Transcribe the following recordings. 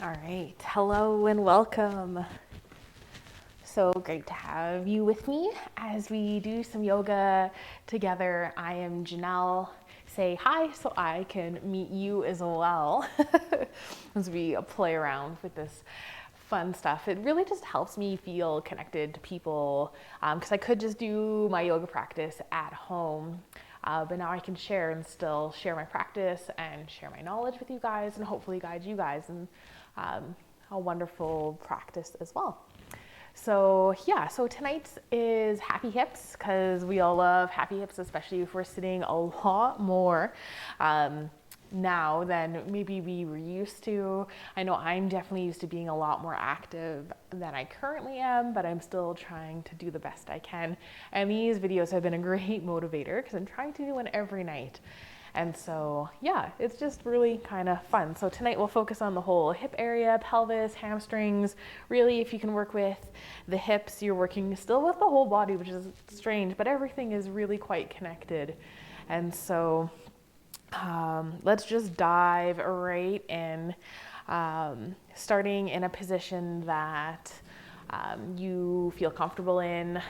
All right, hello and welcome. So great to have you with me as we do some yoga together. I am Janelle. Say hi so I can meet you as well as we play around with this fun stuff. It really just helps me feel connected to people because I could just do my yoga practice at home. But now I can share and still share my practice and share my knowledge with you guys and hopefully guide you guys in a wonderful practice as well. So tonight is happy hips because we all love happy hips, especially if we're sitting a lot more now than maybe we were used to. I know I'm definitely used to being a lot more active than I currently am, but I'm still trying to do the best I can. And these videos have been a great motivator because I'm trying to do one every night. And so, yeah, it's just really kind of fun. So tonight we'll focus on the whole hip area, pelvis, hamstrings. Really, if you can work with the hips, you're working still with the whole body, which is strange, but everything is really quite connected. And so let's just dive right in, starting in a position that you feel comfortable in,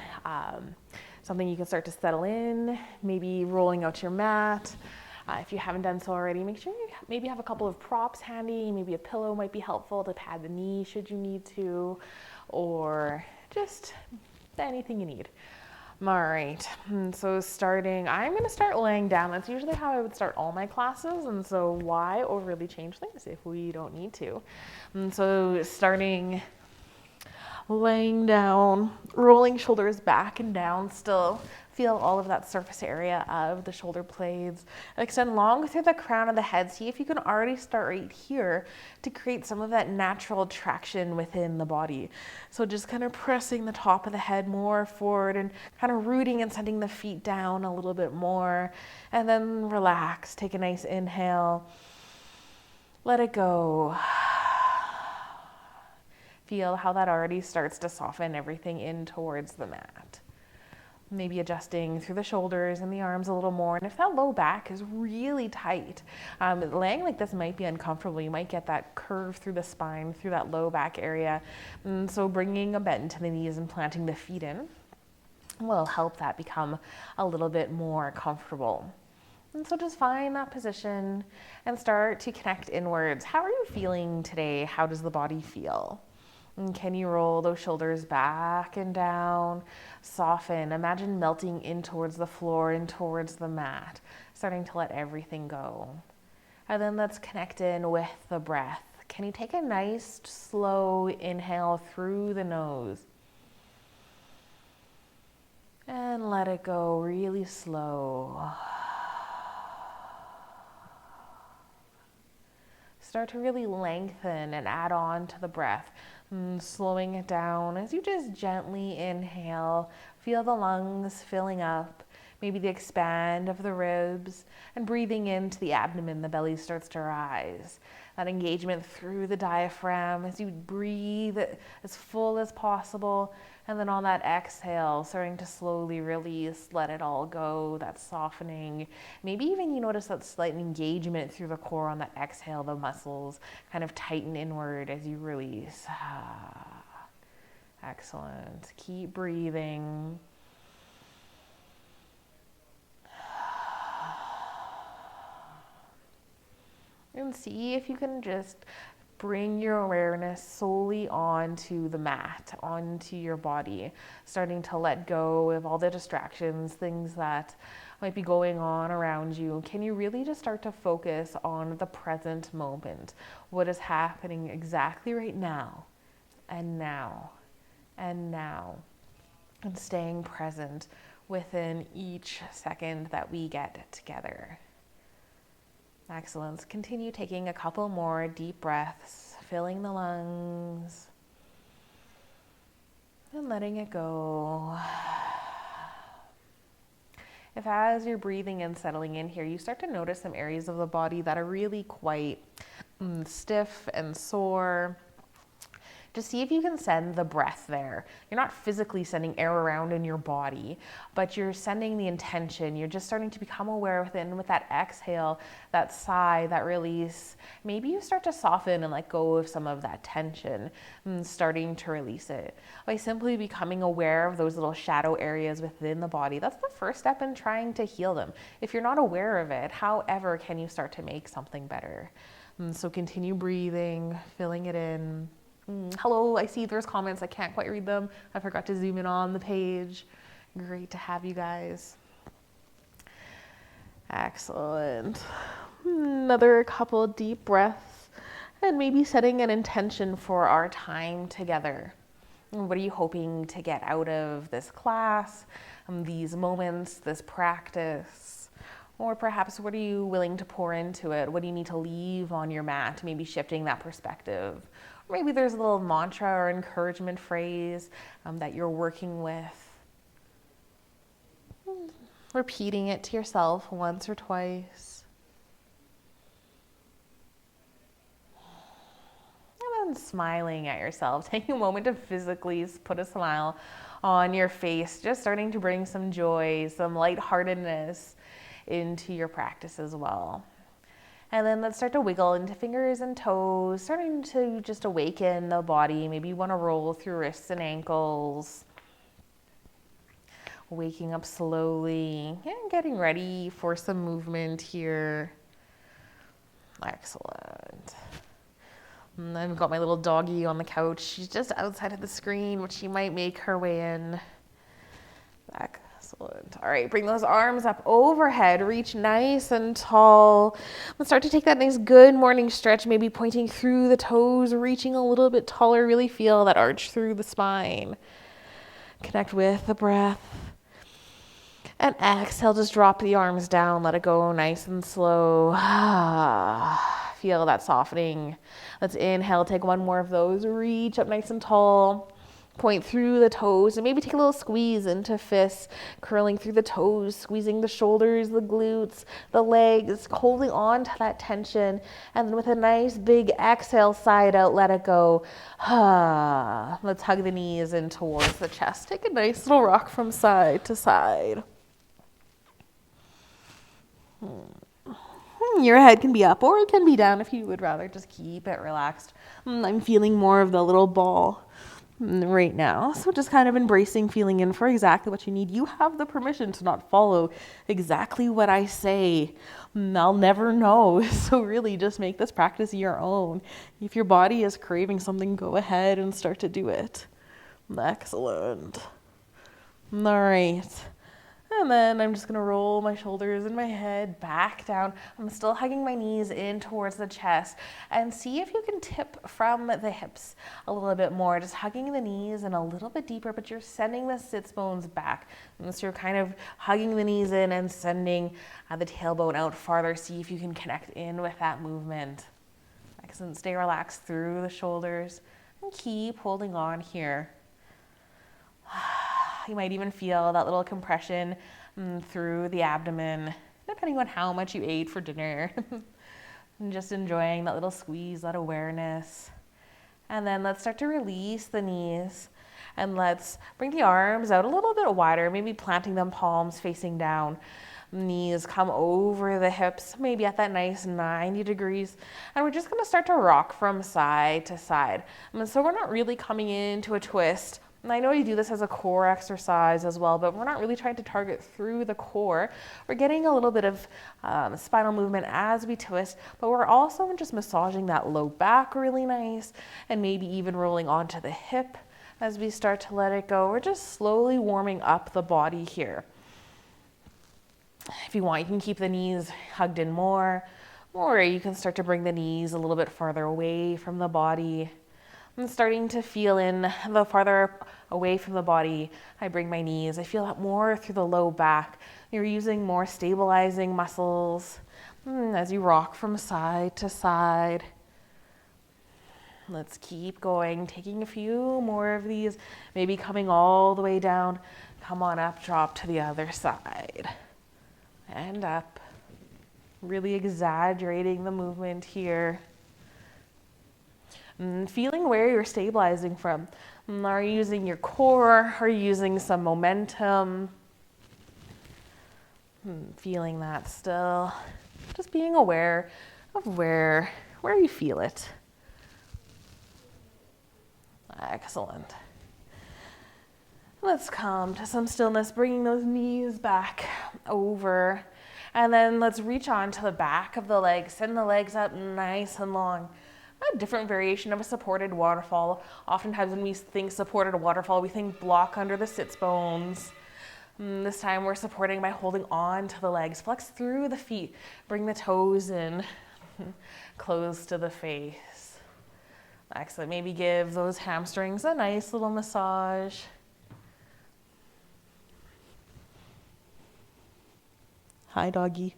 something you can start to settle in, maybe rolling out your mat. If you haven't done so already, make sure you maybe have a couple of props handy. Maybe a pillow might be helpful to pad the knee should you need to, or just anything you need. All right, so I'm going to start laying down. That's usually how I would start all my classes, and so why overly change things if we don't need to? And so starting laying down, rolling shoulders back and down still. Feel all of that surface area of the shoulder blades. Extend long through the crown of the head. See if you can already start right here to create some of that natural traction within the body. So just kind of pressing the top of the head more forward and kind of rooting and sending the feet down a little bit more. And then relax. Take a nice inhale. Let it go. Feel how that already starts to soften everything in towards the mat. Maybe adjusting through the shoulders and the arms a little more. And if that low back is really tight, laying like this might be uncomfortable. You might get that curve through the spine, through that low back area. And so bringing a bend to the knees and planting the feet in will help that become a little bit more comfortable. And so just find that position and start to connect inwards. How are you feeling today? How does the body feel? And can you roll those shoulders back and down? Soften. Imagine melting in towards the floor, in towards the mat, starting to let everything go. And then let's connect in with the breath. Can you take a nice, slow inhale through the nose? And let it go really slow. Start to really lengthen and add on to the breath. Slowing it down as you just gently inhale, feel the lungs filling up, maybe the expand of the ribs, and breathing into the abdomen, the belly starts to rise. That engagement through the diaphragm as you breathe as full as possible, and then on that exhale, starting to slowly release, let it all go, that softening. Maybe even you notice that slight engagement through the core on that exhale, the muscles kind of tighten inward as you release. Excellent. Keep breathing. And see if you can just bring your awareness solely onto the mat, onto your body, starting to let go of all the distractions, things that might be going on around you. Can you really just start to focus on the present moment? What is happening exactly right now, and now, and now, and staying present within each second that we get together. Excellent. Continue taking a couple more deep breaths, filling the lungs and letting it go. If as you're breathing and settling in here, you start to notice some areas of the body that are really quite stiff and sore, Just see if you can send the breath there. You're not physically sending air around in your body, but you're sending the intention. You're just starting to become aware within with that exhale, that sigh, that release. Maybe you start to soften and let go of some of that tension and starting to release it by simply becoming aware of those little shadow areas within the body. That's the first step in trying to heal them. If you're not aware of it, however can you start to make something better? So continue breathing, filling it in. Hello, I see there's comments. I can't quite read them. I forgot to zoom in on the page. Great to have you guys. Excellent. Another couple deep breaths and maybe setting an intention for our time together. What are you hoping to get out of this class, these moments, this practice? Or perhaps what are you willing to pour into it? What do you need to leave on your mat? Maybe shifting that perspective. Or maybe there's a little mantra or encouragement phrase that you're working with. Repeating it to yourself once or twice. And then smiling at yourself. Taking a moment to physically put a smile on your face. Just starting to bring some joy, some lightheartedness into your practice as well. And then let's start to wiggle into fingers and toes, starting to just awaken the body. Maybe you want to roll through wrists and ankles. Waking up slowly and getting ready for some movement here. Excellent. And I've got my little doggie on the couch. She's just outside of the screen, but she might make her way in. Back. Excellent. All right, bring those arms up overhead. Reach nice and tall. Let's start to take that nice good morning stretch, maybe pointing through the toes, reaching a little bit taller. Really feel that arch through the spine. Connect with the breath. And exhale, just drop the arms down. Let it go nice and slow. Feel that softening. Let's inhale, take one more of those. Reach up nice and tall. Point through the toes and maybe take a little squeeze into fists, curling through the toes, squeezing the shoulders, the glutes, the legs, holding on to that tension. And then with a nice big exhale, side out, let it go. Let's hug the knees in towards the chest. Take a nice little rock from side to side. Your head can be up or it can be down if you would rather just keep it relaxed. I'm feeling more of the little ball right now. So just kind of embracing, feeling in for exactly what you need. You have the permission to not follow exactly what I say. I'll never know. So really just make this practice your own. If your body is craving something, go ahead and start to do it. Excellent. All right. And then I'm just going to roll my shoulders and my head back down. I'm still hugging my knees in towards the chest and see if you can tip from the hips a little bit more. Just hugging the knees in a little bit deeper, but you're sending the sits bones back. And so you're kind of hugging the knees in and sending the tailbone out farther. See if you can connect in with that movement. Excellent. Stay relaxed through the shoulders and keep holding on here. You might even feel that little compression through the abdomen, depending on how much you ate for dinner. And just enjoying that little squeeze, that awareness. And then let's start to release the knees. And let's bring the arms out a little bit wider, maybe planting them palms facing down. Knees come over the hips, maybe at that nice 90 degrees. And we're just going to start to rock from side to side. And so we're not really coming into a twist. And I know you do this as a core exercise as well, but we're not really trying to target through the core. We're getting a little bit of spinal movement as we twist, but we're also just massaging that low back really nice and maybe even rolling onto the hip as we start to let it go. We're just slowly warming up the body here. If you want, you can keep the knees hugged in more, or you can start to bring the knees a little bit farther away from the body. I'm starting to feel in the farther away from the body I bring my knees. I feel it more through the low back. You're using more stabilizing muscles as you rock from side to side. Let's keep going, taking a few more of these, maybe coming all the way down. Come on up, drop to the other side. And up. Really exaggerating the movement here. Feeling where you're stabilizing from. Are you using your core? Are you using some momentum? Feeling that still. Just being aware of where you feel it. Excellent. Let's come to some stillness, bringing those knees back over. And then let's reach on to the back of the legs. Send the legs up nice and long. A different variation of a supported waterfall. Oftentimes when we think supported waterfall, we think block under the sits bones. This time we're supporting by holding on to the legs. Flex through the feet. Bring the toes in, close to the face. Excellent. Maybe give those hamstrings a nice little massage. Hi, doggy.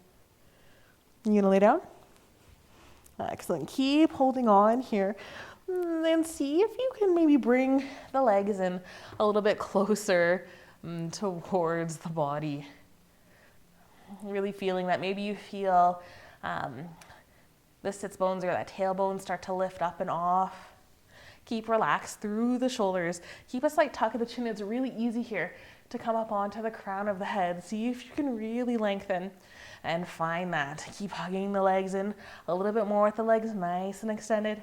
You gonna lay down? Excellent. Keep holding on here. And see if you can maybe bring the legs in a little bit closer towards the body. Really feeling that maybe you feel the sits bones or that tailbone start to lift up and off. Keep relaxed through the shoulders. Keep a slight tuck of the chin. It's really easy here to come up onto the crown of the head. See if you can really lengthen and find that. Keep hugging the legs in a little bit more with the legs nice and extended.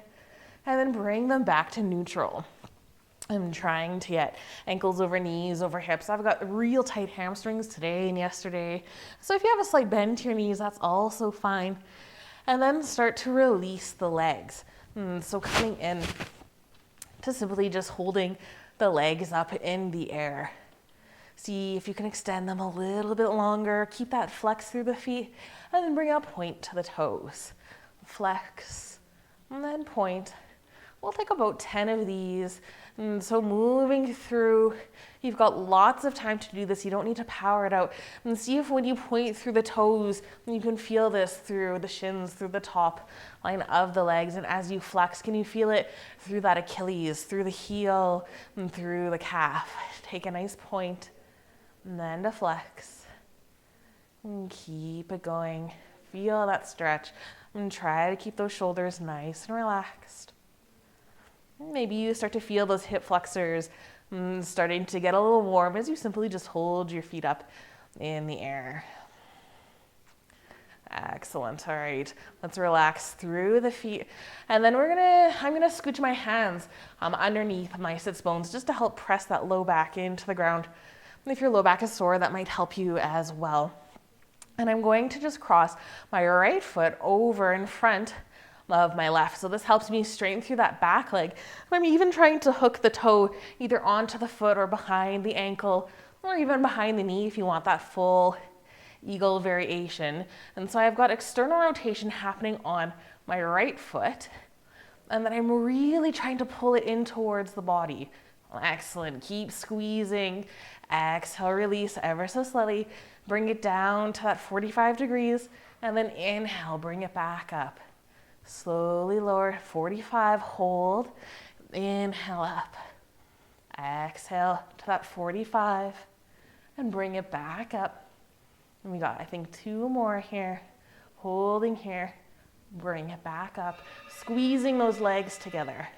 And then bring them back to neutral. I'm trying to get ankles over knees, over hips. I've got real tight hamstrings today and yesterday. So if you have a slight bend to your knees, that's also fine. And then start to release the legs. So coming in to simply just holding the legs up in the air. See if you can extend them a little bit longer. Keep that flex through the feet and then bring a point to the toes. Flex and then point. We'll take about 10 of these. And so moving through, you've got lots of time to do this. You don't need to power it out. And see if when you point through the toes, you can feel this through the shins, through the top line of the legs. And as you flex, can you feel it through that Achilles, through the heel, and through the calf? Take a nice point, and then to flex. And keep it going. Feel that stretch. And try to keep those shoulders nice and relaxed. Maybe you start to feel those hip flexors starting to get a little warm as you simply just hold your feet up in the air. Excellent. All right, let's relax through the feet. And then I'm gonna scooch my hands underneath my sits bones just to help press that low back into the ground. And if your low back is sore, that might help you as well. And I'm going to just cross my right foot over in front of my left. So this helps me straighten through that back leg. I'm even trying to hook the toe either onto the foot or behind the ankle or even behind the knee if you want that full eagle variation. And so I've got external rotation happening on my right foot, and then I'm really trying to pull it in towards the body. Excellent. Keep squeezing. Exhale, release ever so slightly. Bring it down to that 45 degrees, and then inhale, bring it back up. Slowly lower, 45, hold, inhale up. Exhale to that 45, and bring it back up. And we got, I think, 2 more here. Holding here, bring it back up. Squeezing those legs together.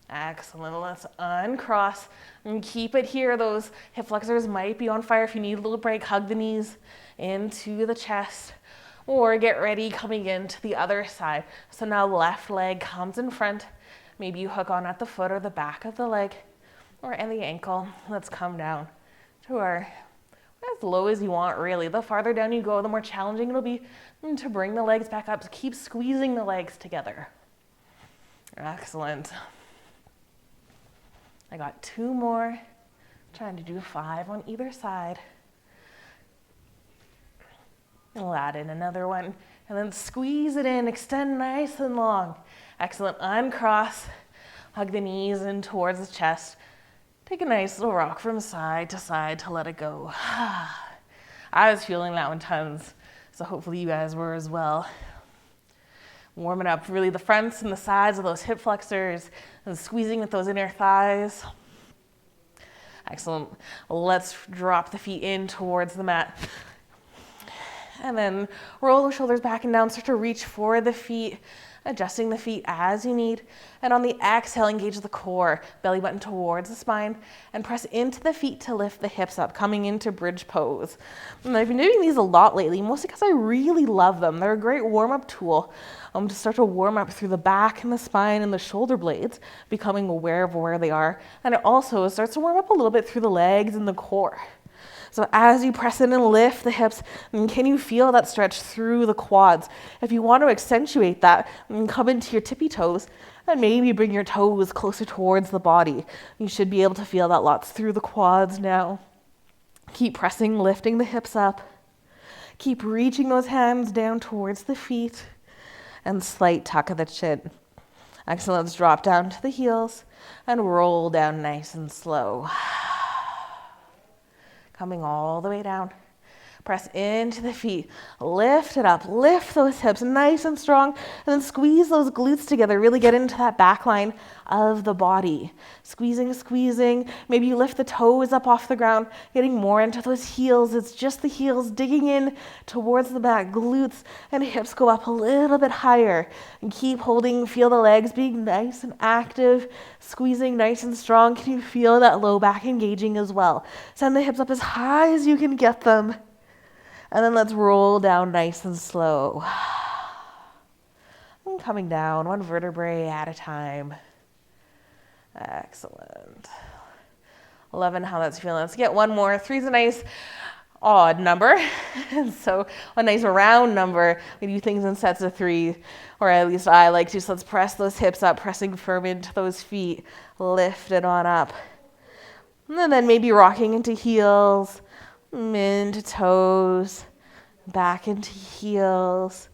Excellent. Let's uncross and keep it here. Those hip flexors might be on fire. If you need a little break, hug the knees into the chest. Or get ready coming into the other side. So now left leg comes in front. Maybe you hook on at the foot or the back of the leg or at the ankle. Let's come down to our, as low as you want really. The farther down you go, the more challenging it'll be to bring the legs back up. So keep squeezing the legs together. Excellent. I got 2 more. Trying to do 5 on either side. We'll add in another one and then squeeze it in, extend nice and long. Excellent. Uncross, hug the knees in towards the chest. Take a nice little rock from side to let it go. I was feeling that one tons, so hopefully you guys were as well. Warming up really the fronts and the sides of those hip flexors and squeezing with those inner thighs. Excellent. Let's drop the feet in towards the mat. And then roll the shoulders back and down, start to reach for the feet, adjusting the feet as you need. And on the exhale, engage the core, belly button towards the spine, and press into the feet to lift the hips up, coming into bridge pose. And I've been doing these a lot lately, mostly because I really love them. They're a great warm-up tool to start to warm up through the back and the spine and the shoulder blades, becoming aware of where they are. And it also starts to warm up a little bit through the legs and the core. So as you press in and lift the hips, can you feel that stretch through the quads? If you want to accentuate that, come into your tippy toes and maybe bring your toes closer towards the body. You should be able to feel that lots through the quads now. Keep pressing, lifting the hips up. Keep reaching those hands down towards the feet and slight tuck of the chin. Excellent. Let's drop down to the heels and roll down nice and slow. Coming all the way down. Press into the feet, lift it up, lift those hips nice and strong, and then squeeze those glutes together, really get into that back line of the body. Squeezing, squeezing, maybe you lift the toes up off the ground, getting more into those heels. It's just the heels digging in towards the back, glutes and hips go up a little bit higher. And keep holding, feel the legs being nice and active, squeezing nice and strong. Can you feel that low back engaging as well? Send the hips up as high as you can get them. And then let's roll down nice and slow. And coming down one vertebrae at a time. Excellent. Loving how that's feeling. Let's get one more. 3's a nice odd number. And so a nice round number. We do things in sets of 3, or at least I like to. So let's press those hips up, pressing firm into those feet. Lift it on up. And then maybe rocking into heels. Into toes, back into heels,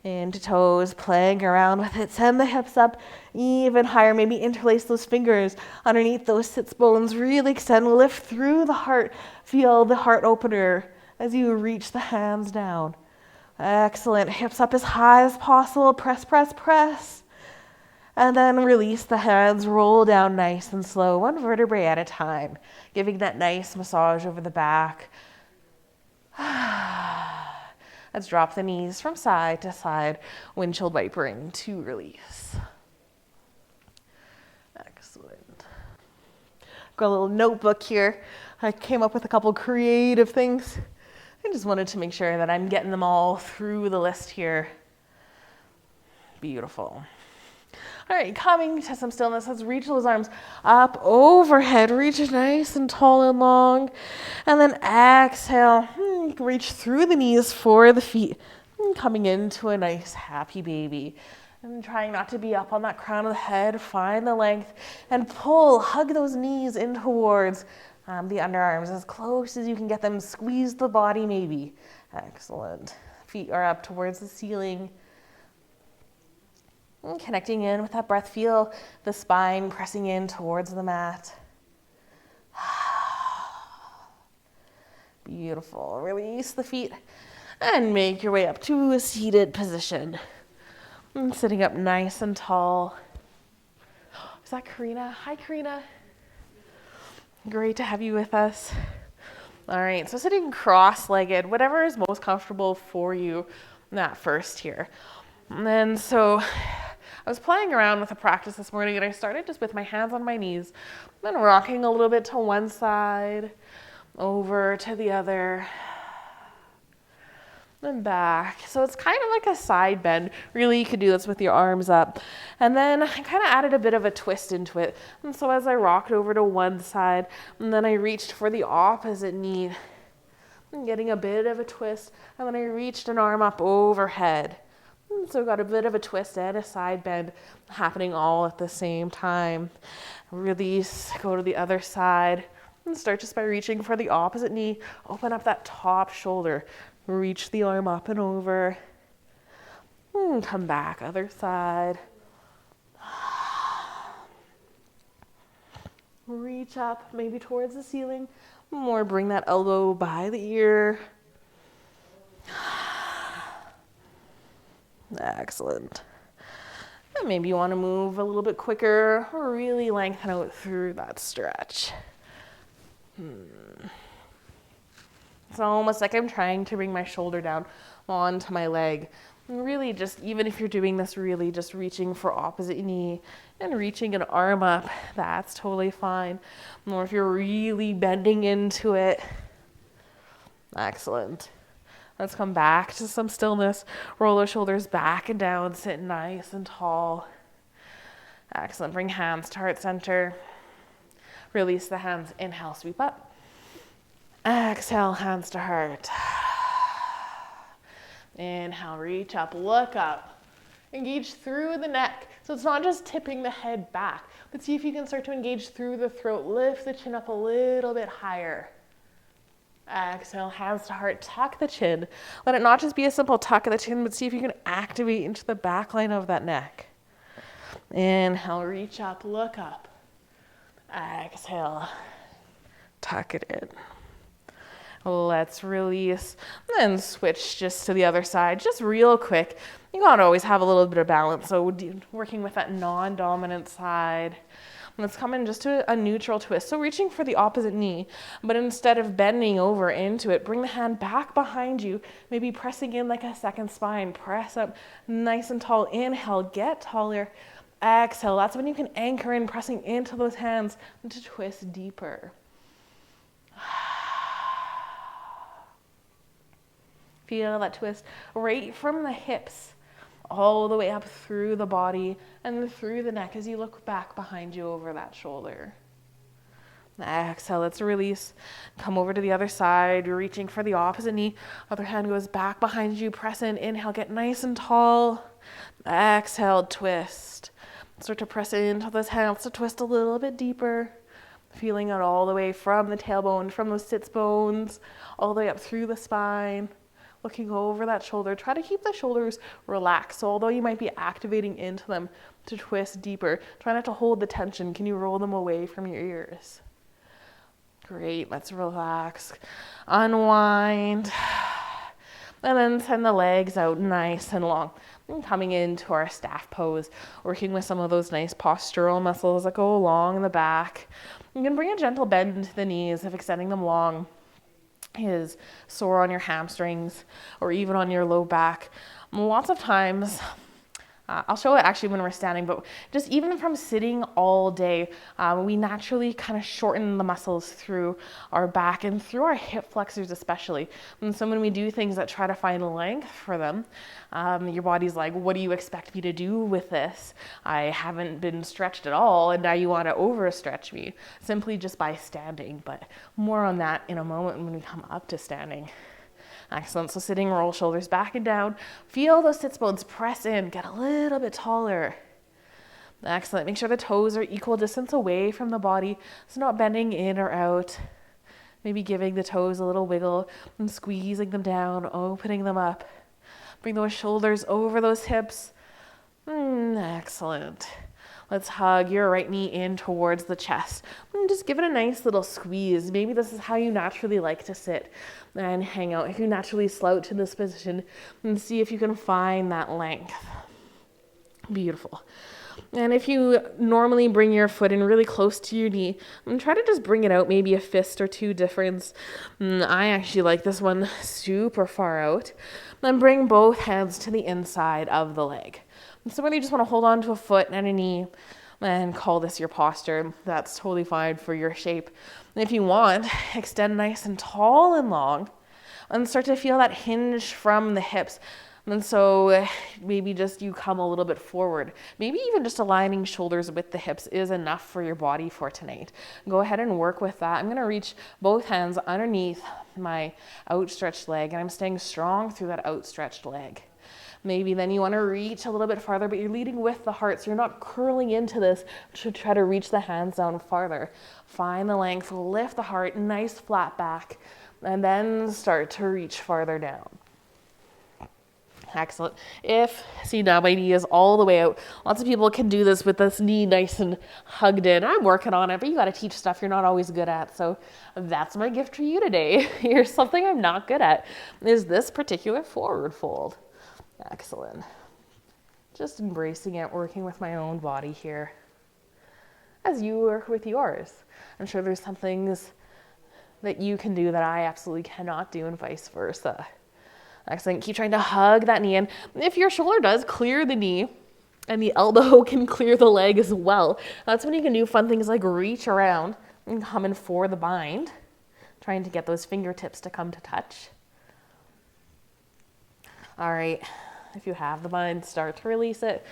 into toes, playing around with it. Send the hips up even higher. Maybe interlace those fingers underneath those sits bones. Really extend, lift through the heart. Feel the heart opener as you reach the hands down. Excellent. Hips up as high as possible. Press, press, press. And then release the hands, roll down nice and slow, one vertebrae at a time, giving that nice massage over the back. Let's drop the knees from side to side, windshield wipering to release. Excellent. Got a little notebook here. I came up with a couple creative things. I just wanted to make sure that I'm getting them all through the list here. Beautiful. All right, coming to some stillness. Let's reach those arms up overhead. Reach nice and tall and long. And then exhale. Reach through the knees for the feet. Coming into a nice happy baby. And trying not to be up on that crown of the head. Find the length and pull. Hug those knees in towards the underarms as close as you can get them. Squeeze the body maybe. Excellent. Feet are up towards the ceiling. And connecting in with that breath, feel the spine pressing in towards the mat. Beautiful. Release the feet and make your way up to a seated position. And sitting up nice and tall. Is that Karina? Hi, Karina. Great to have you with us. All right, so sitting cross-legged, whatever is most comfortable for you, that first here. And then so I was playing around with a practice this morning, and I started just with my hands on my knees, then rocking a little bit to one side, over to the other, then back. So it's kind of like a side bend. Really, you could do this with your arms up. And then I kind of added a bit of a twist into it. And so as I rocked over to one side, and then I reached for the opposite knee, and getting a bit of a twist, and then I reached an arm up overhead. So got a bit of a twist and a side bend happening all at the same time. Release, go to the other side, and start just by reaching for the opposite knee. Open up that top shoulder. Reach the arm up and over. And come back, other side. Reach up, maybe towards the ceiling. Or bring that elbow by the ear. Excellent. And maybe you want to move a little bit quicker or really lengthen out through that stretch. It's almost like I'm trying to bring my shoulder down onto my leg. And really just, even if you're doing this, really just reaching for opposite knee and reaching an arm up, that's totally fine. Or if you're really bending into it, excellent. Let's come back to some stillness. Roll the shoulders back and down, sit nice and tall. Excellent. Bring hands to heart center. Release the hands. Inhale, sweep up. Exhale, hands to heart. Inhale, reach up, look up. Engage through the neck. So it's not just tipping the head back, but see if you can start to engage through the throat. Lift the chin up a little bit higher. Exhale, hands to heart, tuck the chin. Let it not just be a simple tuck of the chin, but see if you can activate into the back line of that neck. Inhale, reach up, look up. Exhale, tuck it in. Let's release, then switch just to the other side, just real quick. You gotta always have a little bit of balance, so working with that non-dominant side. Let's come in just to a neutral twist. So reaching for the opposite knee, but instead of bending over into it, bring the hand back behind you, maybe pressing in like a second spine. Press up nice and tall. Inhale, get taller. Exhale, that's when you can anchor in, pressing into those hands to twist deeper. Feel that twist right from the hips all the way up through the body and through the neck as you look back behind you over that shoulder. Exhale, let's release. Come over to the other side. You're reaching for the opposite knee. Other hand goes back behind you. Press in. Inhale, get nice and tall. Exhale, twist. Start to press into those hands to twist a little bit deeper. Feeling it all the way from the tailbone, from those sits bones, all the way up through the spine. Looking over that shoulder. Try to keep the shoulders relaxed. So although you might be activating into them to twist deeper, try not to hold the tension. Can you roll them away from your ears? Great. Let's relax. Unwind. And then send the legs out nice and long. And coming into our staff pose, working with some of those nice postural muscles that go along the back. You can bring a gentle bend into the knees if extending them long is sore on your hamstrings or even on your low back. Lots of times, I'll show it actually when we're standing, but just even from sitting all day, we naturally kind of shorten the muscles through our back and through our hip flexors especially. And so when we do things that try to find length for them, your body's like, what do you expect me to do with this? I haven't been stretched at all, and now you want to overstretch me simply just by standing. But more on that in a moment when we come up to standing. Excellent. So sitting, roll shoulders back and down. Feel those sits bones press in. Get a little bit taller. Excellent. Make sure the toes are equal distance away from the body. So not bending in or out. Maybe giving the toes a little wiggle and squeezing them down, opening them up. Bring those shoulders over those hips. Excellent. Let's hug your right knee in towards the chest. And just give it a nice little squeeze. Maybe this is how you naturally like to sit and hang out. If you naturally slouch in this position, and see if you can find that length. Beautiful. And if you normally bring your foot in really close to your knee, and try to just bring it out, maybe a fist or two difference. I actually like this one super far out. Then bring both hands to the inside of the leg. So whether you just want to hold on to a foot and a knee and call this your posture, that's totally fine for your shape. And if you want, extend nice and tall and long and start to feel that hinge from the hips. And so maybe just you come a little bit forward. Maybe even just aligning shoulders with the hips is enough for your body for tonight. Go ahead and work with that. I'm going to reach both hands underneath my outstretched leg, and I'm staying strong through that outstretched leg. Maybe then you want to reach a little bit farther, but you're leading with the heart, so you're not curling into this to try to reach the hands down farther. Find the length, lift the heart, nice flat back, and then start to reach farther down. Excellent. See now my knee is all the way out. Lots of people can do this with this knee nice and hugged in. I'm working on it, but you got to teach stuff you're not always good at. So that's my gift for you today. Here's something I'm not good at, is this particular forward fold. Excellent. Just embracing it, working with my own body here as you work with yours. I'm sure there's some things that you can do that I absolutely cannot do, and vice versa. Excellent. Keep trying to hug that knee in. If your shoulder does clear the knee and the elbow can clear the leg as well, that's when you can do fun things like reach around and come in for the bind, trying to get those fingertips to come to touch. All right, if you have the bind, start to release it.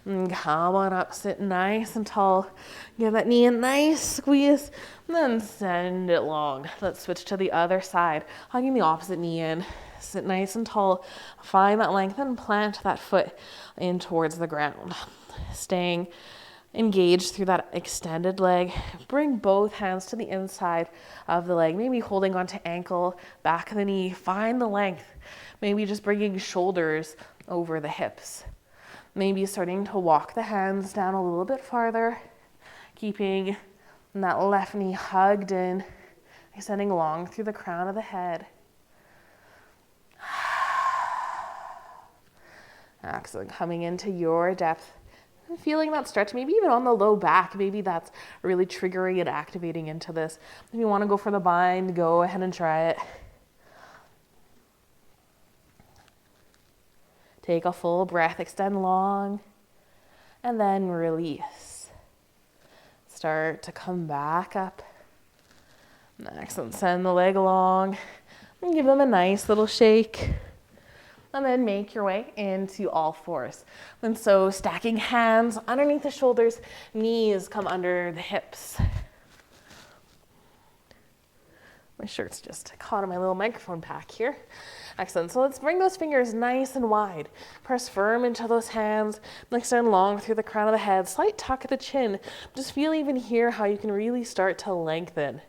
And come on up, sit nice and tall. Give that knee a nice squeeze, and then send it long. Let's switch to the other side, hugging the opposite knee in. Sit nice and tall. Find that length and plant that foot in towards the ground. Staying engaged through that extended leg. Bring both hands to the inside of the leg, maybe holding onto ankle, back of the knee. Find the length. Maybe just bringing shoulders over the hips. Maybe starting to walk the hands down a little bit farther, keeping that left knee hugged in, extending long through the crown of the head. Excellent. Coming into your depth. Feeling that stretch, maybe even on the low back. Maybe that's really triggering and activating into this. If you want to go for the bind, go ahead and try it. Take a full breath, extend long, and then release. Start to come back up. Excellent. Send the leg along and give them a nice little shake. And then make your way into all fours. And so stacking hands underneath the shoulders, knees come under the hips. My shirt's just caught on my little microphone pack here. Excellent. So let's bring those fingers nice and wide. Press firm into those hands. Extend long through the crown of the head. Slight tuck at the chin. Just feel even here how you can really start to lengthen.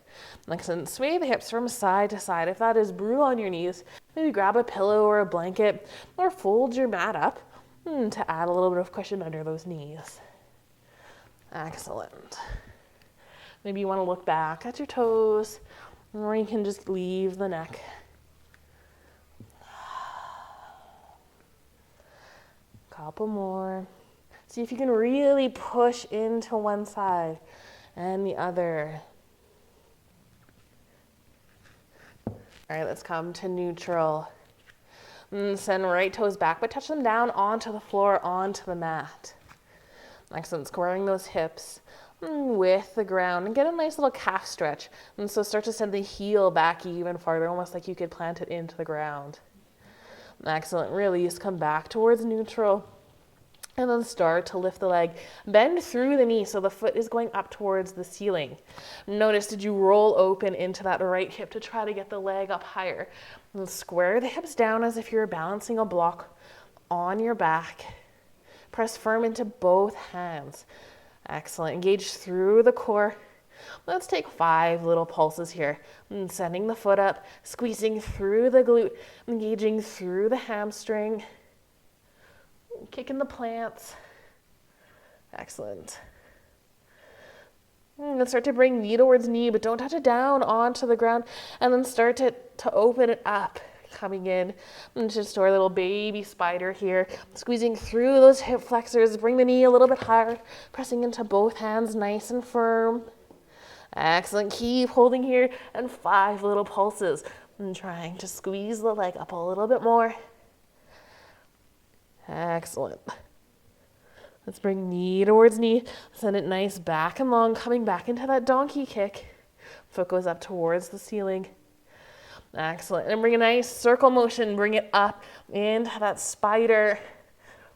Excellent. Sway the hips from side to side. If that is, brew on your knees. Maybe grab a pillow or a blanket or fold your mat up to add a little bit of cushion under those knees. Excellent. Maybe you want to look back at your toes, or you can just leave the neck. Couple more. See if you can really push into one side and the other. All right, let's come to neutral. Send right toes back, but touch them down onto the floor, onto the mat. Excellent. Squaring those hips with the ground and get a nice little calf stretch. And so start to send the heel back even farther, almost like you could plant it into the ground. Excellent. Release. Come back towards neutral. And then start to lift the leg. Bend through the knee so the foot is going up towards the ceiling. Notice, did you roll open into that right hip to try to get the leg up higher? And square the hips down as if you're balancing a block on your back. Press firm into both hands. Excellent. Engage through the core. Let's take 5 little pulses here. And sending the foot up, squeezing through the glute, engaging through the hamstring. Kicking the plants. Excellent. And start to bring knee towards knee, but don't touch it down onto the ground. And then start to open it up. Coming in and just our little baby spider here. Squeezing through those hip flexors. Bring the knee a little bit higher. Pressing into both hands nice and firm. Excellent. Keep holding here. And 5 little pulses. And trying to squeeze the leg up a little bit more. Excellent. Let's bring knee towards knee. Send it nice back and long, coming back into that donkey kick. Foot goes up towards the ceiling. Excellent. And bring a nice circle motion. Bring it up into that spider,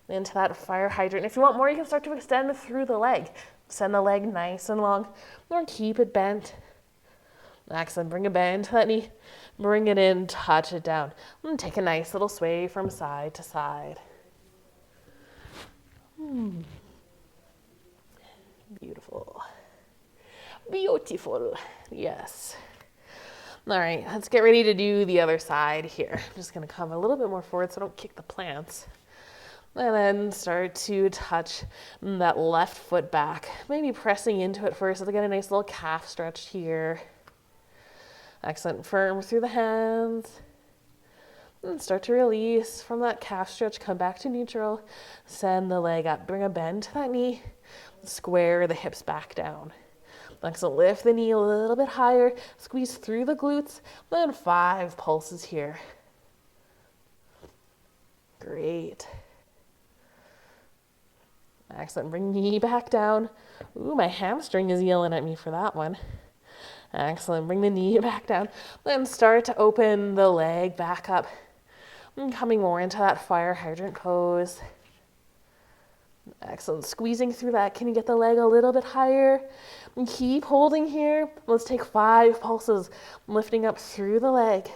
into that fire hydrant. If you want more, you can start to extend through the leg. Send the leg nice and long, or keep it bent. Excellent. Bring a bend to that knee. Bring it in, touch it down. And take a nice little sway from side to side. Beautiful. Beautiful. Yes. All right, let's get ready to do the other side here. I'm just going to come a little bit more forward so I don't kick the plants. And then start to touch that left foot back. Maybe pressing into it first so to get a nice little calf stretch here. Excellent. Firm through the hands. And start to release from that calf stretch. Come back to neutral. Send the leg up. Bring a bend to that knee. Square the hips back down. Excellent. Lift the knee a little bit higher. Squeeze through the glutes. Then 5 pulses here. Great. Excellent. Bring knee back down. Ooh, my hamstring is yelling at me for that one. Excellent. Bring the knee back down. Then start to open the leg back up. And coming more into that fire hydrant pose. Excellent. Squeezing through that. Can you get the leg a little bit higher? And keep holding here. Let's take 5 pulses. Lifting up through the leg.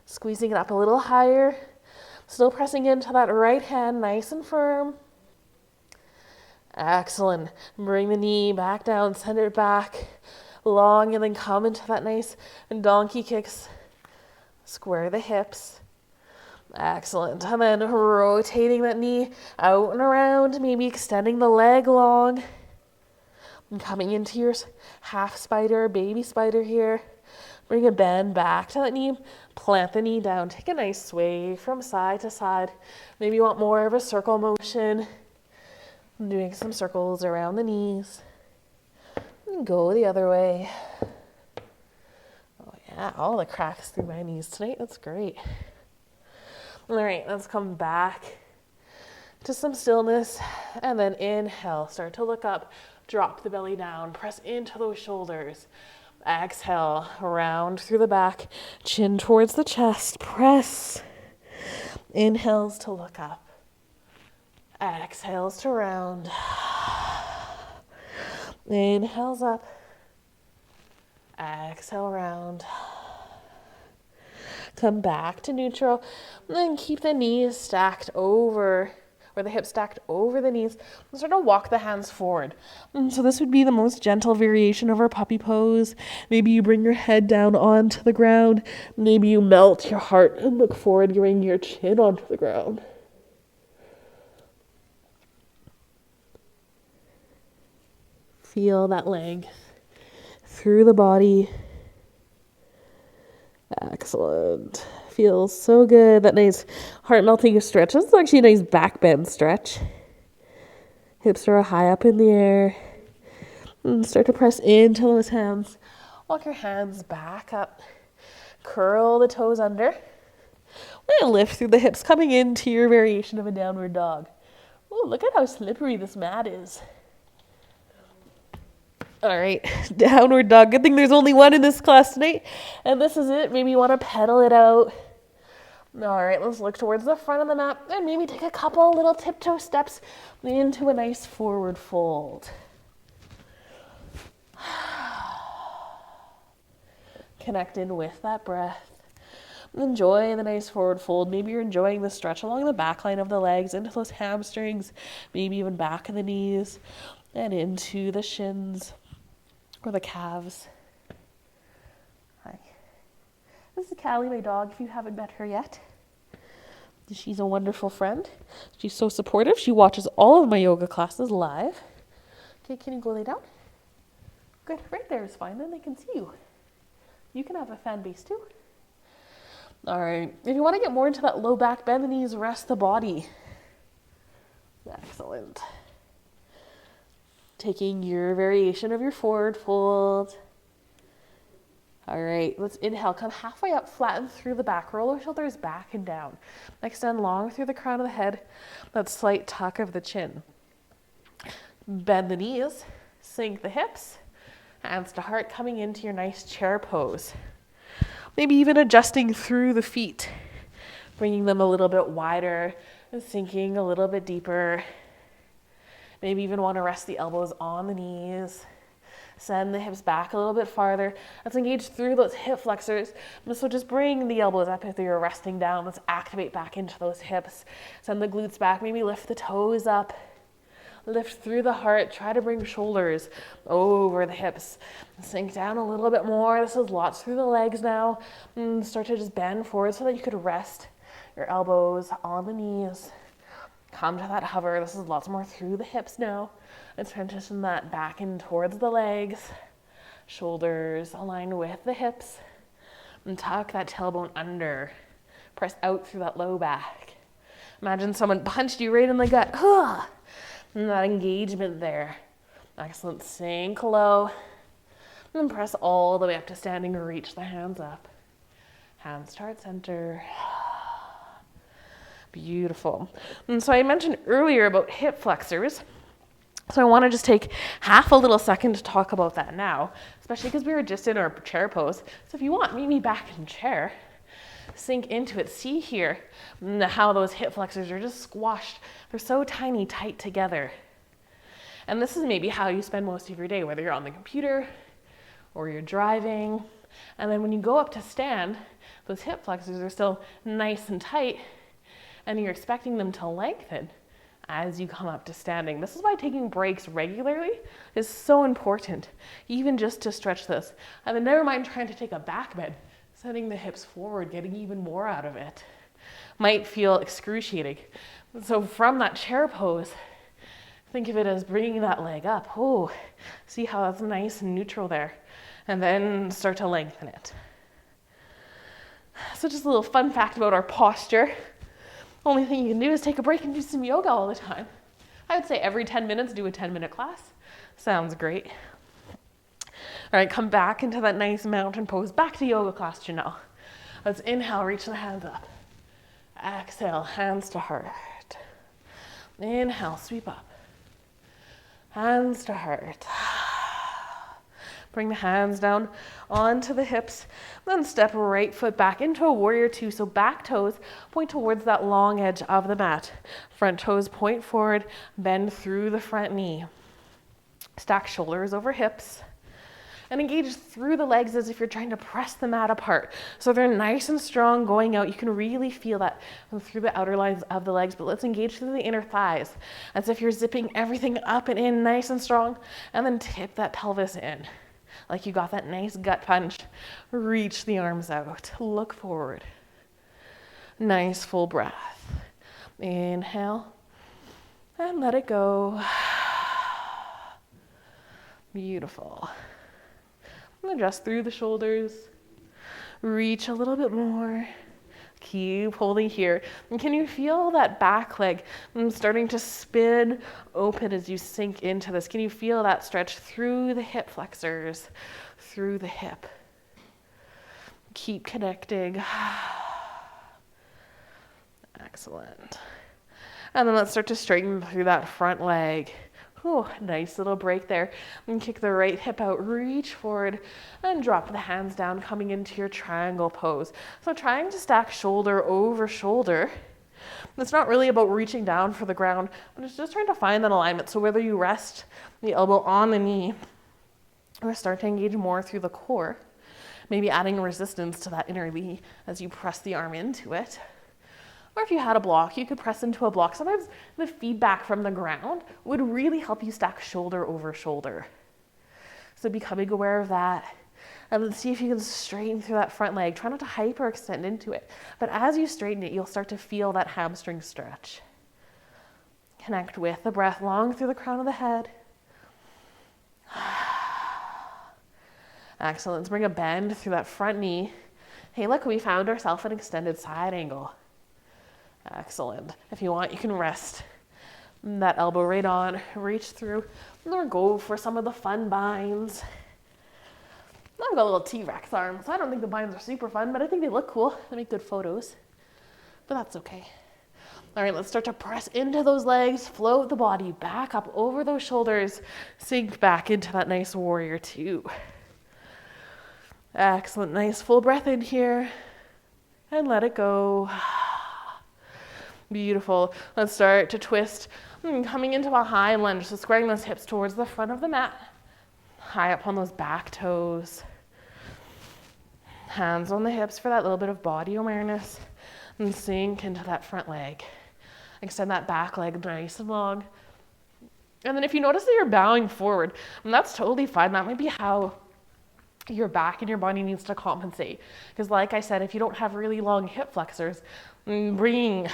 Squeezing it up a little higher. Still pressing into that right hand nice and firm. Excellent. Bring the knee back down, send it back long, and then come into that nice donkey kicks. Square the hips. Excellent. And then rotating that knee out and around, maybe extending the leg long. And coming into your half spider, baby spider here. Bring a bend back to that knee. Plant the knee down. Take a nice sway from side to side. Maybe you want more of a circle motion. Doing some circles around the knees. And go the other way. Oh yeah, all the cracks through my knees tonight. That's great. All right, let's come back to some stillness. And then inhale, start to look up. Drop the belly down. Press into those shoulders. Exhale, round through the back. Chin towards the chest. Press. Inhales to look up. Exhales to round. Inhales up. Exhale round. Come back to neutral. And then keep the knees stacked over, or the hips stacked over the knees. And start to walk the hands forward. And so this would be the most gentle variation of our puppy pose. Maybe you bring your head down onto the ground. Maybe you melt your heart and look forward, you bring your chin onto the ground. Feel that length through the body. Excellent. Feels so good. That nice heart melting stretch. That's actually a nice back bend stretch. Hips are high up in the air. And start to press into those hands. Walk your hands back up. Curl the toes under. And lift through the hips, coming into your variation of a downward dog. Oh, look at how slippery this mat is. All right, downward dog. Good thing there's only one in this class tonight. And this is it. Maybe you want to pedal it out. All right, let's look towards the front of the mat and maybe take a couple little tiptoe steps into a nice forward fold. Connected with that breath. Enjoy the nice forward fold. Maybe you're enjoying the stretch along the back line of the legs, into those hamstrings, maybe even back of the knees, and into the shins. Or the calves. Hi. This is Callie, my dog, if you haven't met her yet. She's a wonderful friend. She's so supportive. She watches all of my yoga classes live. Okay, can you go lay down? Good, right there is fine, then they can see you. You can have a fan base too. All right, if you want to get more into that low back, bend the knees, rest the body. Excellent. Taking your variation of your forward fold. All right, let's inhale. Come halfway up, flatten through the back. Roll your shoulders back and down. Extend long through the crown of the head. That slight tuck of the chin. Bend the knees. Sink the hips. Hands to heart, coming into your nice chair pose. Maybe even adjusting through the feet. Bringing them a little bit wider and sinking a little bit deeper. Maybe even want to rest the elbows on the knees. Send the hips back a little bit farther. Let's engage through those hip flexors. So just bring the elbows up if you're resting down. Let's activate back into those hips. Send the glutes back. Maybe lift the toes up. Lift through the heart. Try to bring shoulders over the hips. Sink down a little bit more. This is lots through the legs now. And start to just bend forward so that you could rest your elbows on the knees. Come to that hover. This is lots more through the hips now. And transition that back in towards the legs. Shoulders aligned with the hips. And tuck that tailbone under. Press out through that low back. Imagine someone punched you right in the gut. And that engagement there. Excellent. Sink low. And then press all the way up to standing, reach the hands up. Hands to heart center. Beautiful. And so I mentioned earlier about hip flexors. So I want to just take half a little second to talk about that now, especially because we were just in our chair pose. So if you want, meet me back in chair. Sink into it. See here how those hip flexors are just squashed. They're so tiny, tight together. And this is maybe how you spend most of your day, whether you're on the computer or you're driving. And then when you go up to stand, those hip flexors are still nice and tight, and you're expecting them to lengthen as you come up to standing. This is why taking breaks regularly is so important, even just to stretch this. And then never mind trying to take a back bend, sending the hips forward, getting even more out of it. Might feel excruciating. So from that chair pose, think of it as bringing that leg up. Oh, see how that's nice and neutral there. And then start to lengthen it. So just a little fun fact about our posture. Only thing you can do is take a break and do some yoga all the time. I would say every 10 minutes, do a 10-minute class. Sounds great. All right, come back into that nice mountain pose. Back to yoga class, Janelle. Let's inhale, reach the hands up. Exhale, hands to heart. Inhale, sweep up. Hands to heart. Bring the hands down onto the hips, then step right foot back into a warrior two. So back toes point towards that long edge of the mat. Front toes point forward, bend through the front knee. Stack shoulders over hips. And engage through the legs as if you're trying to press the mat apart. So they're nice and strong going out. You can really feel that through the outer lines of the legs, but let's engage through the inner thighs as if you're zipping everything up and in nice and strong, and then tip that pelvis in. Like you got that nice gut punch. Reach the arms out. Look forward. Nice full breath. Inhale and let it go. Beautiful. Adjust through the shoulders. Reach a little bit more. Keep holding here. And can you feel that back leg starting to spin open as you sink into this? Can you feel that stretch through the hip flexors, through the hip? Keep connecting. Excellent. And then let's start to straighten through that front leg. Oh, nice little break there. And kick the right hip out, reach forward, and drop the hands down, coming into your triangle pose. So trying to stack shoulder over shoulder. It's not really about reaching down for the ground, but it's just trying to find that alignment. So whether you rest the elbow on the knee or start to engage more through the core, maybe adding resistance to that inner knee as you press the arm into it. Or if you had a block, you could press into a block. Sometimes the feedback from the ground would really help you stack shoulder over shoulder. So becoming aware of that. And then see if you can straighten through that front leg. Try not to hyperextend into it. But as you straighten it, you'll start to feel that hamstring stretch. Connect with the breath long through the crown of the head. Excellent. Let's bring a bend through that front knee. Hey, look, we found ourselves an extended side angle. Excellent. If you want, you can rest that elbow right on, reach through, or go for some of the fun binds. I've got a little T-Rex arm, so I don't think the binds are super fun, but I think they look cool. They make good photos, but that's okay. All right, let's start to press into those legs, float the body back up over those shoulders, sink back into that nice warrior two. Excellent. Nice full breath in here, and let it go. Beautiful. Let's start to twist, coming into a high lunge. So squaring those hips towards the front of the mat. High up on those back toes. Hands on the hips for that little bit of body awareness. And sink into that front leg. Extend that back leg nice and long. And then if you notice that you're bowing forward, that's totally fine. That might be how your back and your body needs to compensate. Because like I said, if you don't have really long hip flexors, bringing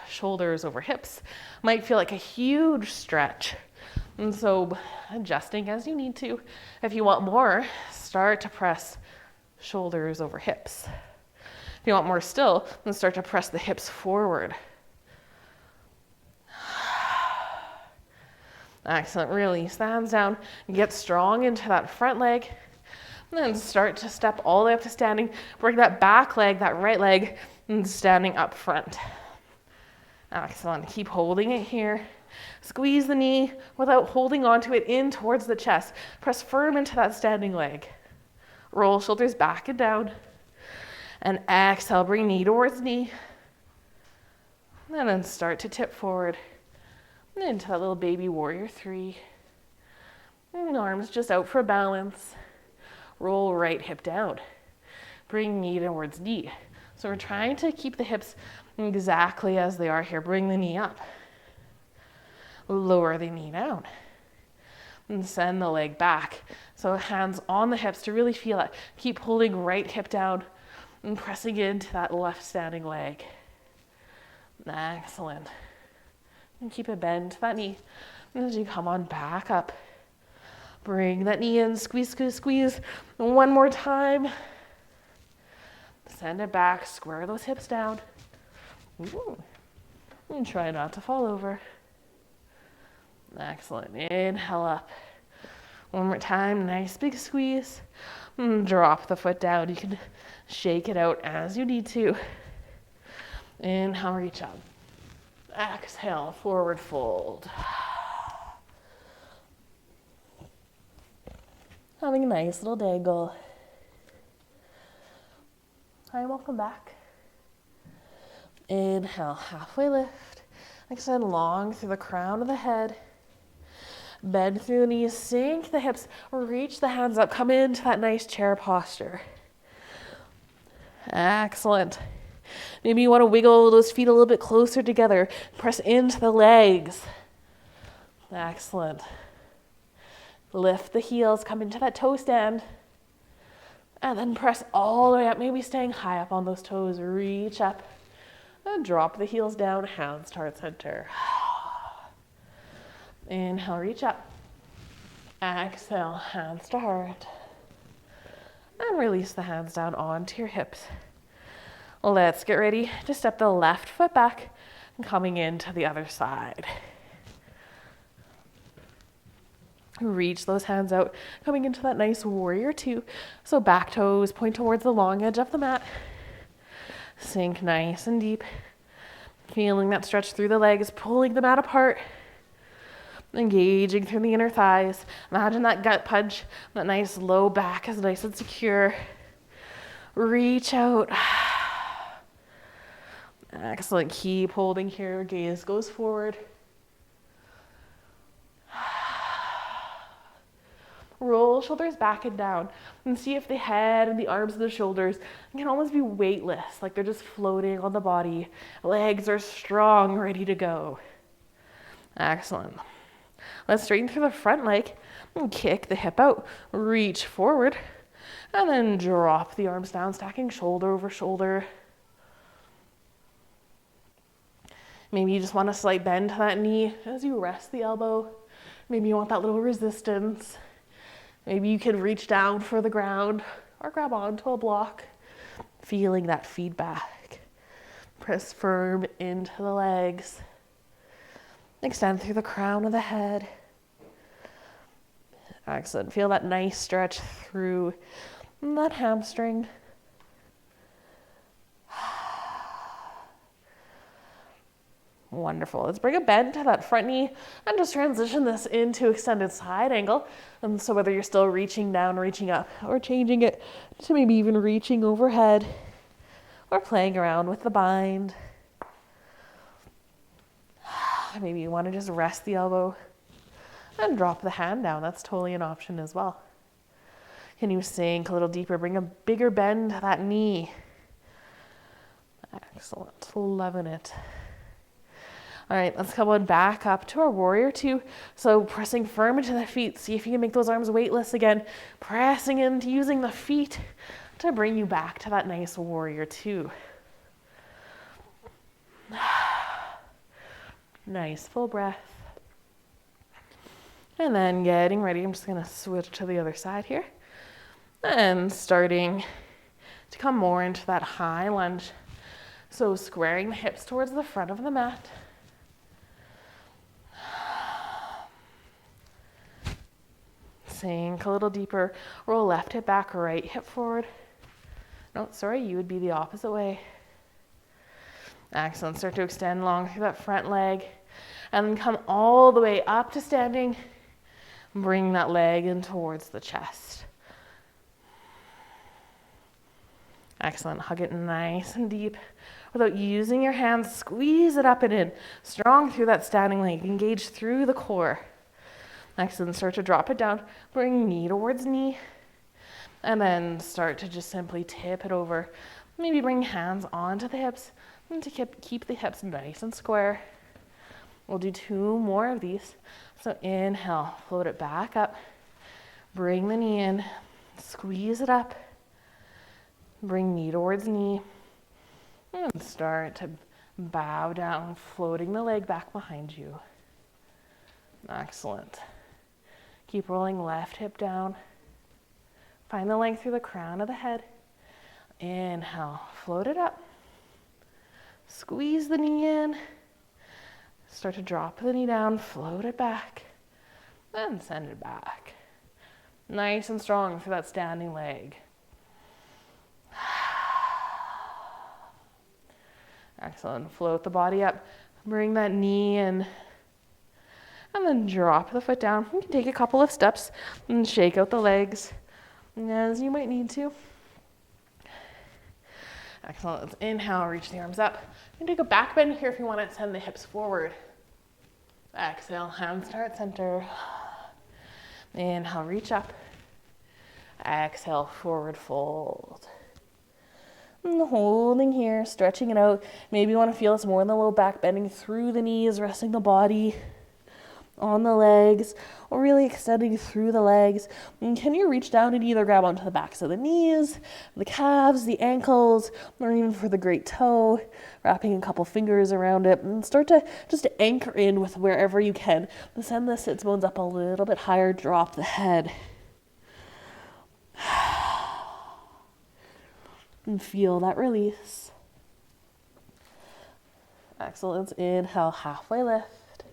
shoulders over hips might feel like a huge stretch. And so adjusting as you need to. If you want more, start to press shoulders over hips. If you want more still, then start to press the hips forward. Excellent. Release the hands down. Get strong into that front leg. And then start to step all the way up to standing. Bring that back leg, that right leg, and standing up front. Excellent. Keep holding it here. Squeeze the knee without holding onto it in towards the chest. Press firm into that standing leg. Roll shoulders back and down. And exhale, bring knee towards knee. And then start to tip forward into that little baby warrior 3. And arms just out for balance. Roll right hip down. Bring knee towards knee. So we're trying to keep the hips exactly as they are here. Bring the knee up. Lower the knee down. And send the leg back. So hands on the hips to really feel it. Keep holding right hip down and pressing into that left standing leg. Excellent. And keep a bend to that knee. And as you come on back up, bring that knee in, squeeze, squeeze, squeeze. One more time. Send it back, square those hips down. Ooh. And try not to fall over. Excellent. Inhale up. One more time, nice big squeeze. And drop the foot down. You can shake it out as you need to. Inhale, reach up. Exhale, forward fold. Having a nice little dangle. Hi, welcome back. Inhale, halfway lift. Extend long through the crown of the head. Bend through the knees, sink the hips, reach the hands up, come into that nice chair posture. Excellent. Maybe you want to wiggle those feet a little bit closer together. Press into the legs. Excellent. Lift the heels, come into that toe stand. And then press all the way up, maybe staying high up on those toes. Reach up and drop the heels down, hands to heart center. Inhale, reach up. Exhale, hands to heart. And release the hands down onto your hips. Let's get ready to step the left foot back and coming into the other side. Reach those hands out, coming into that nice warrior 2. So back toes point towards the long edge of the mat. Sink nice and deep. Feeling that stretch through the legs, pulling the mat apart. Engaging through the inner thighs. Imagine that gut punch, that nice low back is nice and secure. Reach out. Excellent. Keep holding here. Gaze goes forward. Roll shoulders back and down and see if the head and the arms and the shoulders can almost be weightless, like they're just floating on the body. Legs are strong, ready to go. Excellent. Let's straighten through the front leg and kick the hip out. Reach forward and then drop the arms down, stacking shoulder over shoulder. Maybe you just want a slight bend to that knee as you rest the elbow. Maybe you want that little resistance. Maybe you can reach down for the ground or grab onto a block, feeling that feedback. Press firm into the legs. Extend through the crown of the head. Excellent. Feel that nice stretch through that hamstring. Wonderful. Let's bring a bend to that front knee and just transition this into extended side angle. And so whether you're still reaching down, reaching up, or changing it to maybe even reaching overhead or playing around with the bind. Maybe you want to just rest the elbow and drop the hand down. That's totally an option as well. Can you sink a little deeper? Bring a bigger bend to that knee. Excellent. Loving it. All right, let's come on back up to our warrior 2. So pressing firm into the feet. See if you can make those arms weightless again. Pressing into using the feet to bring you back to that nice warrior 2. Nice full breath. And then getting ready, I'm just gonna switch to the other side here. And starting to come more into that high lunge. So squaring the hips towards the front of the mat. Sink a little deeper. Roll left hip back, right hip forward. No, sorry, you would be the opposite way. Excellent. Start to extend long through that front leg. And then come all the way up to standing. Bring that leg in towards the chest. Excellent. Hug it nice and deep. Without using your hands, squeeze it up and in. Strong through that standing leg. Engage through the core. Excellent. Start to drop it down. Bring knee towards knee. And then start to just simply tip it over. Maybe bring hands onto the hips. And to keep the hips nice and square. We'll do 2 more of these. So inhale, float it back up. Bring the knee in. Squeeze it up. Bring knee towards knee. And start to bow down, floating the leg back behind you. Excellent. Keep rolling left hip down. Find the length through the crown of the head. Inhale, float it up. Squeeze the knee in. Start to drop the knee down, float it back, and send it back. Nice and strong for that standing leg. Excellent. Float the body up. Bring that knee in. And then drop the foot down. You can take a couple of steps and shake out the legs as you might need to. Excellent. Let's inhale, reach the arms up. You can take a back bend here if you want to send the hips forward. Exhale, hands to heart center. Inhale, reach up. Exhale, forward fold. And holding here, stretching it out. Maybe you want to feel this more in the low back, bending through the knees, resting the body on the legs, or really extending through the legs. And can you reach down and either grab onto the backs of the knees, the calves, the ankles, or even for the great toe, wrapping a couple fingers around it, and start to just anchor in with wherever you can. Send the sits bones up a little bit higher, drop the head. And feel that release. Excellent. Inhale, halfway lift.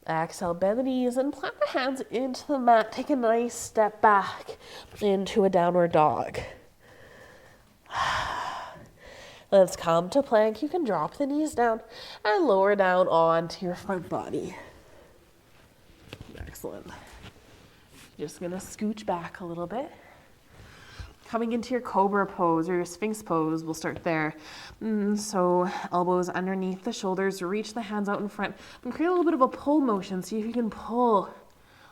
Exhale, bend the knees and plant the hands into the mat. Take a nice step back into a downward dog. Let's come to plank. You can drop the knees down and lower down onto your front body. Excellent. Just gonna scooch back a little bit. Coming into your cobra pose or your sphinx pose, we'll start there. So elbows underneath the shoulders, reach the hands out in front and create a little bit of a pull motion. See if you can pull.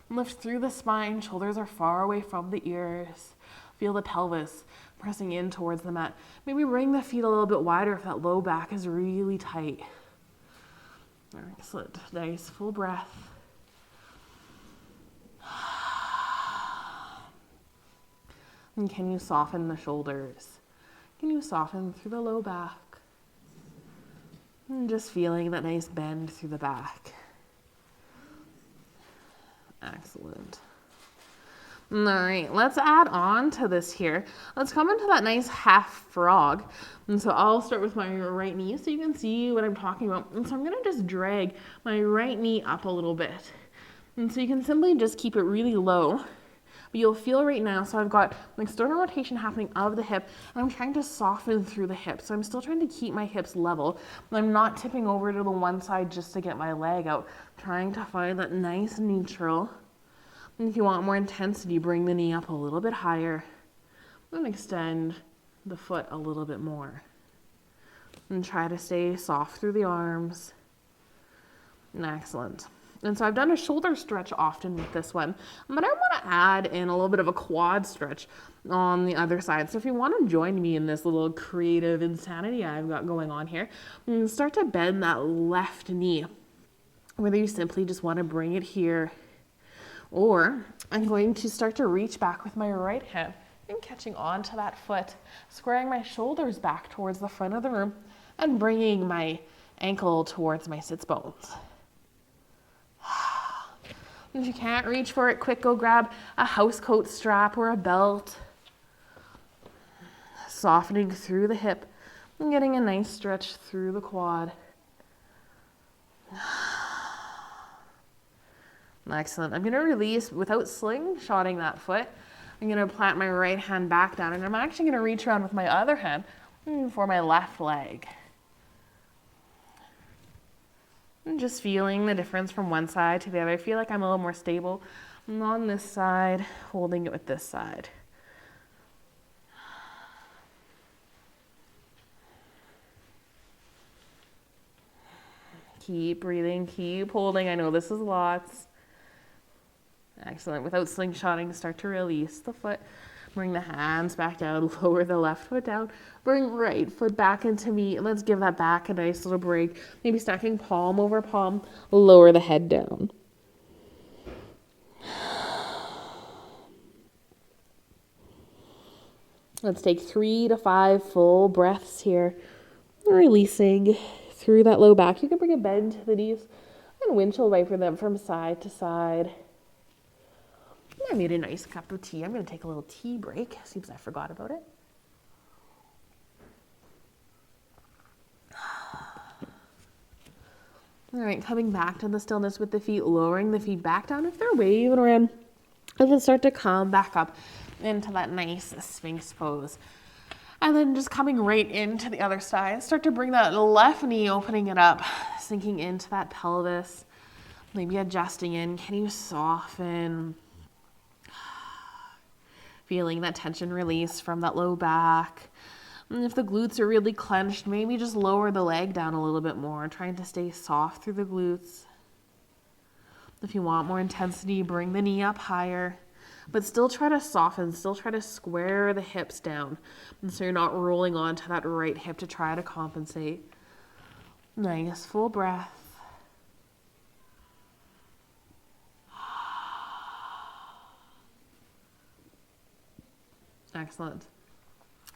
Lift through the spine, shoulders are far away from the ears. Feel the pelvis pressing in towards the mat. Maybe bring the feet a little bit wider if that low back is really tight. Excellent. Nice full breath. And can you soften the shoulders? Can you soften through the low back? And just feeling that nice bend through the back. Excellent. All right, let's add on to this here. Let's come into that nice half frog. And so I'll start with my right knee so you can see what I'm talking about. And so I'm gonna just drag my right knee up a little bit. And so you can simply just keep it really low. But you'll feel right now, so I've got an external rotation happening of the hip, and I'm trying to soften through the hip. So I'm still trying to keep my hips level, but I'm not tipping over to the one side just to get my leg out. Trying to find that nice neutral. And if you want more intensity, bring the knee up a little bit higher and extend the foot a little bit more. And try to stay soft through the arms. And excellent. And so I've done a shoulder stretch often with this one, but I want to add in a little bit of a quad stretch on the other side. So if you want to join me in this little creative insanity I've got going on here, start to bend that left knee, whether you simply just want to bring it here, or I'm going to start to reach back with my right hand and catching onto that foot, squaring my shoulders back towards the front of the room and bringing my ankle towards my sits bones. If you can't reach for it, quick, go grab a house coat strap or a belt. Softening through the hip and getting a nice stretch through the quad. Excellent. I'm going to release without slingshotting that foot. I'm going to plant my right hand back down, and I'm actually going to reach around with my other hand for my left leg. And just feeling the difference from one side to the other. I feel like I'm a little more stable on this side, holding it with this side. Keep breathing, keep holding. I know this is lots. Excellent. Without slingshotting, start to release the foot. Bring the hands back down, lower the left foot down. Bring right foot back into meet, and let's give that back a nice little break. Maybe stacking palm over palm, lower the head down. Let's take 3 to 5 full breaths here. Releasing through that low back. You can bring a bend to the knees and windshield wiper them from side to side. I made a nice cup of tea. I'm going to take a little tea break. Seems I forgot about it. All right, coming back to the stillness with the feet, lowering the feet back down if they're waving around. And then start to come back up into that nice Sphinx pose. And then just coming right into the other side. Start to bring that left knee, opening it up, sinking into that pelvis. Maybe adjusting in. Can you soften? Feeling that tension release from that low back. And if the glutes are really clenched, maybe just lower the leg down a little bit more, trying to stay soft through the glutes. If you want more intensity, bring the knee up higher, but still try to soften, still try to square the hips down. And so you're not rolling onto that right hip to try to compensate. Nice, full breath. Excellent.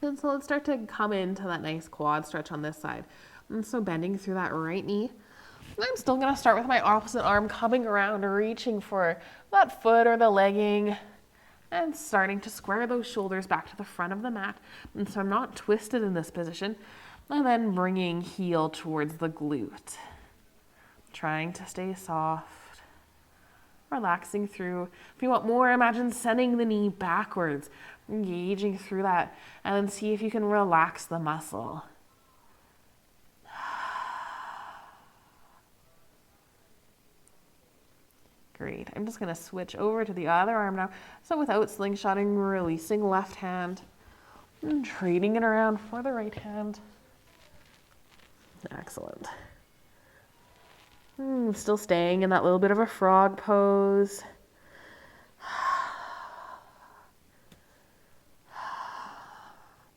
And so let's start to come into that nice quad stretch on this side. And so bending through that right knee. And I'm still going to start with my opposite arm coming around, reaching for that foot or the legging, and starting to square those shoulders back to the front of the mat. And so I'm not twisted in this position. And then bringing heel towards the glute. Trying to stay soft. Relaxing through. If you want more, imagine sending the knee backwards, engaging through that, and then see if you can relax the muscle. Great. I'm just going to switch over to the other arm now. So without slingshotting, releasing left hand and trading it around for the right hand. Excellent. Still staying in that little bit of a frog pose.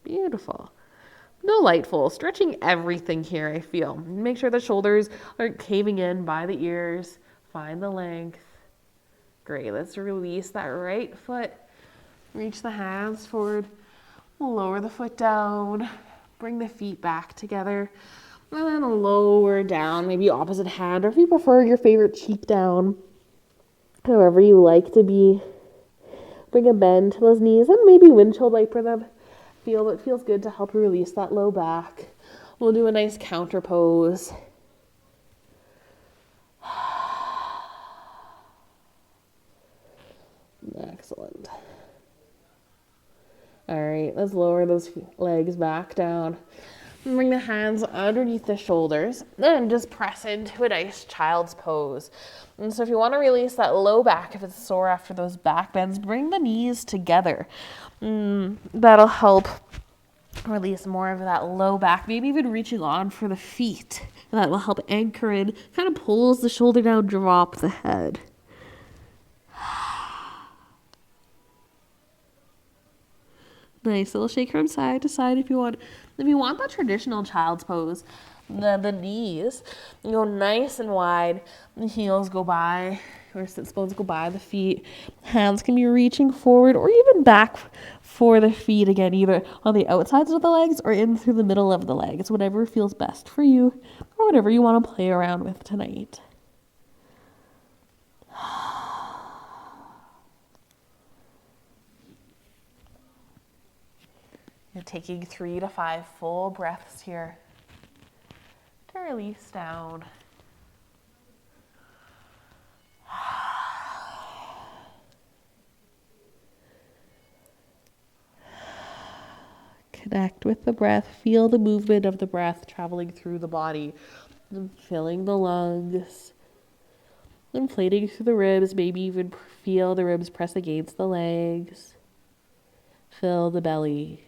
Beautiful. Delightful. Stretching everything here, I feel. Make sure the shoulders aren't caving in by the ears. Find the length. Great. Let's release that right foot. Reach the hands forward. Lower the foot down. Bring the feet back together. And then lower down, maybe opposite hand, or if you prefer, your favorite cheek down. However you like to be. Bring a bend to those knees and maybe windshield wiper them. Feel what feels good to help release that low back. We'll do a nice counter pose. Excellent. All right, let's lower those legs back down. Bring the hands underneath the shoulders and just press into a nice child's pose. And so if you want to release that low back, if it's sore after those back bends, bring the knees together. That'll help release more of that low back, maybe even reaching on for the feet. That will help anchor in, kind of pulls the shoulder down, drop the head. Nice little shake from side to side if you want. If you want that traditional child's pose, the knees go nice and wide. The heels go by, or sit bones go by the feet. Hands can be reaching forward or even back for the feet again, either on the outsides of the legs or in through the middle of the legs, whatever feels best for you or whatever you want to play around with tonight. You're taking 3 to 5 full breaths here to release down. Connect with the breath. Feel the movement of the breath traveling through the body, and filling the lungs, inflating through the ribs. Maybe even feel the ribs press against the legs. Fill the belly.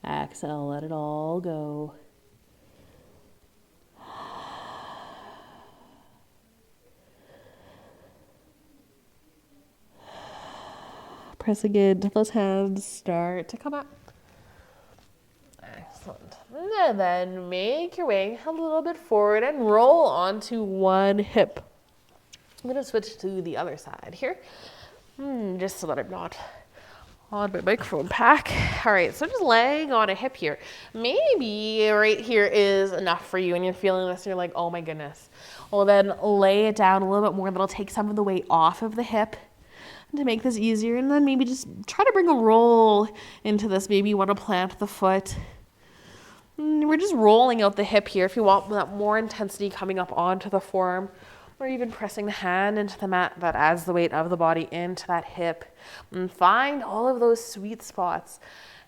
Exhale, let it all go. Pressing into those hands, start to come up. Excellent. And then make your way a little bit forward and roll onto one hip. I'm going to switch to the other side here, just so that I'm not on my microphone pack. All right, so just laying on a hip here. Maybe right here is enough for you and you're feeling this and you're like, oh my goodness. Well, then lay it down a little bit more. That'll take some of the weight off of the hip to make this easier. And then maybe just try to bring a roll into this. Maybe you want to plant the foot. We're just rolling out the hip here if you want that more intensity coming up onto the forearm, or even pressing the hand into the mat that adds the weight of the body into that hip. And find all of those sweet spots.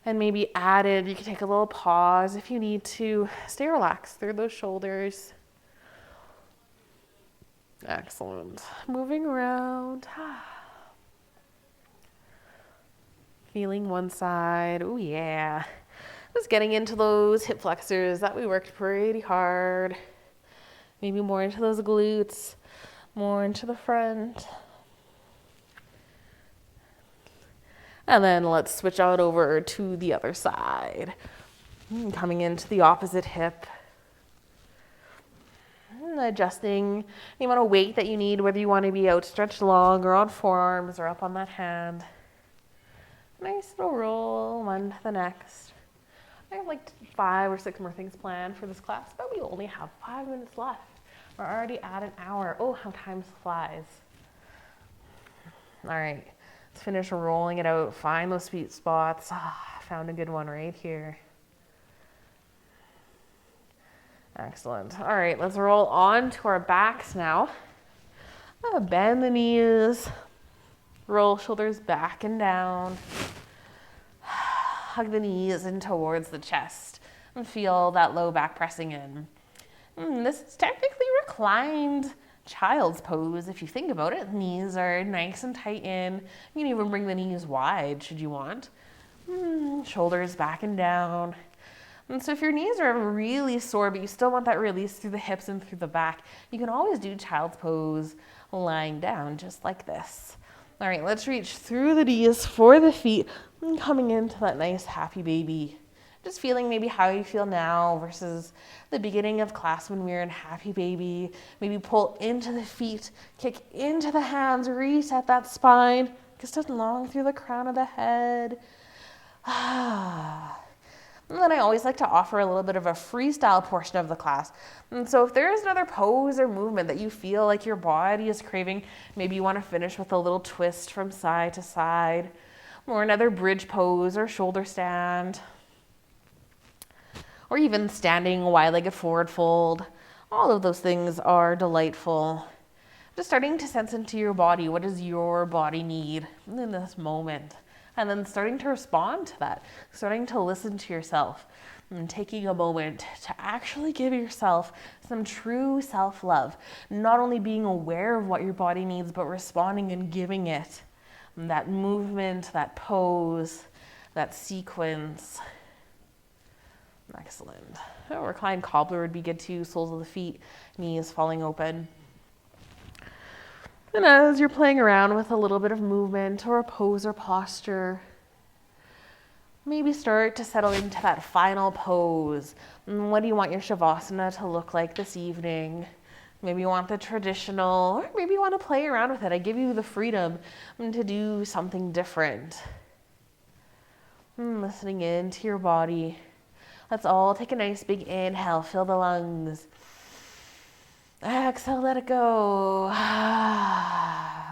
And maybe you can take a little pause if you need to. Stay relaxed through those shoulders. Excellent. Moving around. Feeling one side. Oh yeah. Just getting into those hip flexors that we worked pretty hard. Maybe more into those glutes, more into the front. And then let's switch out over to the other side. Coming into the opposite hip. Adjusting the amount of weight that you need, whether you want to be outstretched long or on forearms or up on that hand. Nice little roll, one to the next. I have like 5 or 6 more things planned for this class, but we only have 5 minutes left. We're already at an hour. Oh, how time flies. All right, let's finish rolling it out. Find those sweet spots. Found a good one right here. Excellent. All right, let's roll on to our backs now. Bend the knees. Roll shoulders back and down. Hug the knees in towards the chest and feel that low back pressing in. This is technically reclined child's pose if you think about it. Knees are nice and tight in. You can even bring the knees wide should you want. Shoulders back and down. And so if your knees are really sore but you still want that release through the hips and through the back, you can always do child's pose lying down just like this. All right, let's reach through the knees for the feet and coming into that nice happy baby. Just feeling maybe how you feel now versus the beginning of class when we were in happy baby. Maybe pull into the feet, kick into the hands, reset that spine. Just long through the crown of the head. And then I always like to offer a little bit of a freestyle portion of the class. And so if there is another pose or movement that you feel like your body is craving, maybe you want to finish with a little twist from side to side, or another bridge pose or shoulder stand, or even standing wide-legged forward fold. All of those things are delightful. Just starting to sense into your body. What does your body need in this moment? And then starting to respond to that, starting to listen to yourself and taking a moment to actually give yourself some true self-love. Not only being aware of what your body needs, but responding and giving it that movement, that pose, that sequence. Excellent. A reclined cobbler would be good too. Soles of the feet, knees falling open. And as you're playing around with a little bit of movement or a pose or posture, maybe start to settle into that final pose. What do you want your Shavasana to look like this evening? Maybe you want the traditional, or maybe you want to play around with it. I give you the freedom to do something different. Listening into your body. Let's all take a nice big inhale, fill the lungs. Exhale, let it go.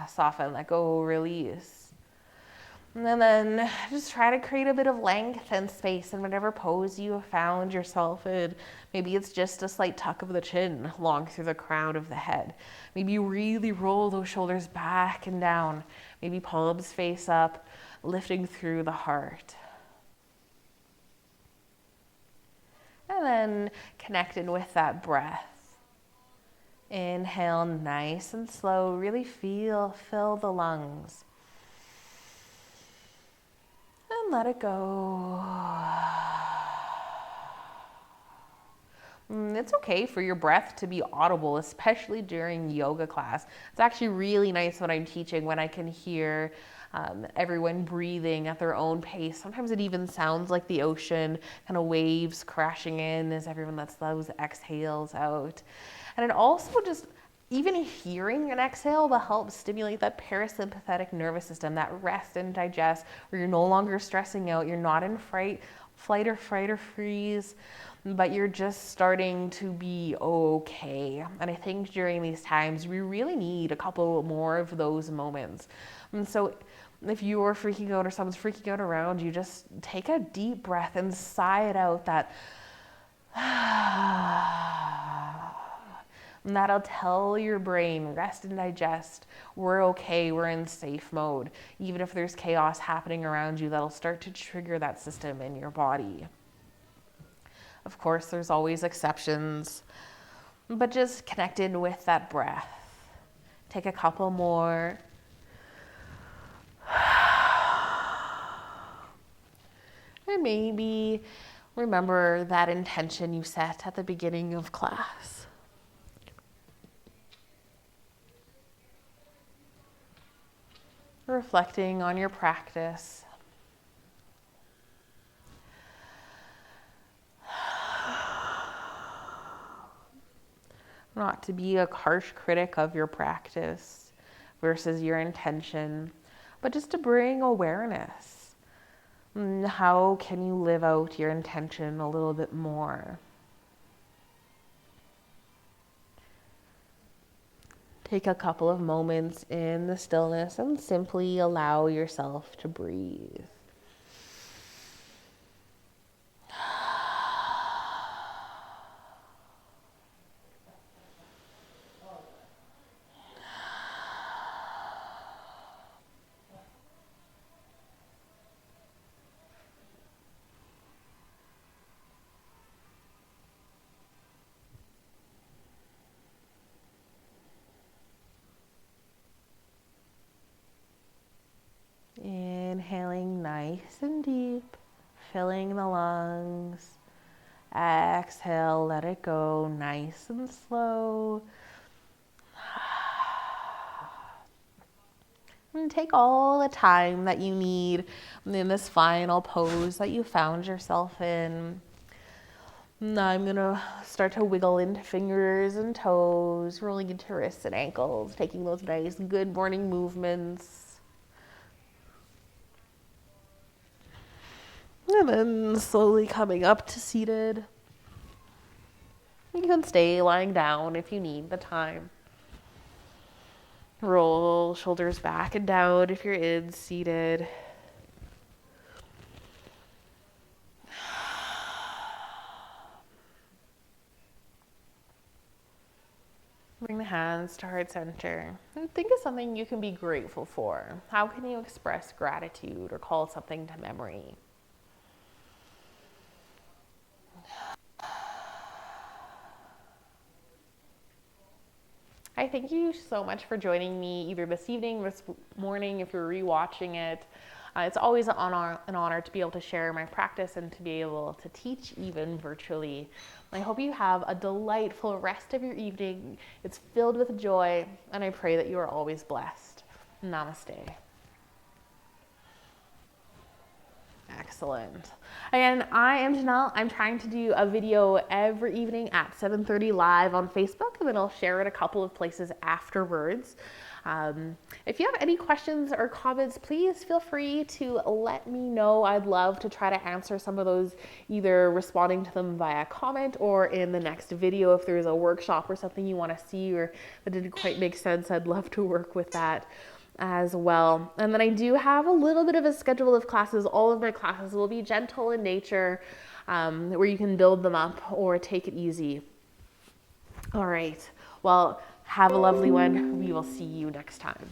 Soften, let go, release. And then just try to create a bit of length and space in whatever pose you have found yourself in. Maybe it's just a slight tuck of the chin long through the crown of the head. Maybe you really roll those shoulders back and down. Maybe palms face up, lifting through the heart. again, connected with that breath. Inhale nice and slow, really fill the lungs. And let it go. It's okay for your breath to be audible, especially during yoga class. It's actually really nice when I'm teaching, when I can hear everyone breathing at their own pace. Sometimes it even sounds like the ocean, kind of waves crashing in as everyone lets those exhales out. And it also just, even hearing an exhale will help stimulate that parasympathetic nervous system, that rest and digest, where you're no longer stressing out, you're not in flight or freeze, but you're just starting to be okay. And I think during these times, we really need a couple more of those moments. And so if you're freaking out or someone's freaking out around you, just take a deep breath and sigh it out, that and that'll tell your brain, rest and digest, we're okay, we're in safe mode. Even if there's chaos happening around you, that'll start to trigger that system in your body. Of course, there's always exceptions, but just connected with that breath. Take a couple more. And maybe remember that intention you set at the beginning of class. Reflecting on your practice. Not to be a harsh critic of your practice versus your intention, but just to bring awareness. How can you live out your intention a little bit more? Take a couple of moments in the stillness and simply allow yourself to breathe. Inhaling nice and deep, filling the lungs. Exhale, let it go nice and slow. And take all the time that you need in this final pose that you found yourself in. Now I'm going to start to wiggle into fingers and toes, rolling into wrists and ankles, taking those nice good morning movements. And then slowly coming up to seated. You can stay lying down if you need the time. Roll shoulders back and down if you're in seated. Bring the hands to heart center. And think of something you can be grateful for. How can you express gratitude or call something to memory? I thank you so much for joining me either this evening, this morning, if you're rewatching it. It's always an honor to be able to share my practice and to be able to teach even virtually. I hope you have a delightful rest of your evening. It's filled with joy, and I pray that you are always blessed. Namaste. Excellent. And I am Janelle. I'm trying to do a video every evening at 7:30 live on Facebook, and then I'll share it a couple of places afterwards. If you have any questions or comments, please feel free to let me know. I'd love to try to answer some of those, either responding to them via comment or in the next video. If there's a workshop or something you want to see or that didn't quite make sense, I'd love to work with that as well. And then I do have a little bit of a schedule of classes. All of my classes will be gentle in nature, where you can build them up or take it easy. All right. Well, have a lovely one. We will see you next time.